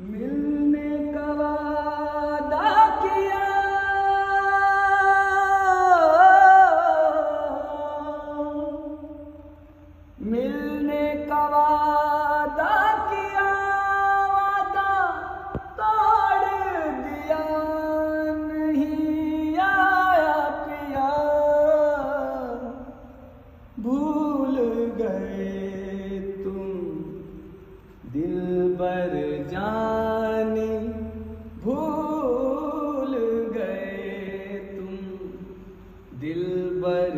मिलने का वादा किया, मिलने का वादा किया, वादा तोड़ दिया, नहीं आया पिया, भूल गए तुम दिलबर जानी, भूल गए तुम दिलबर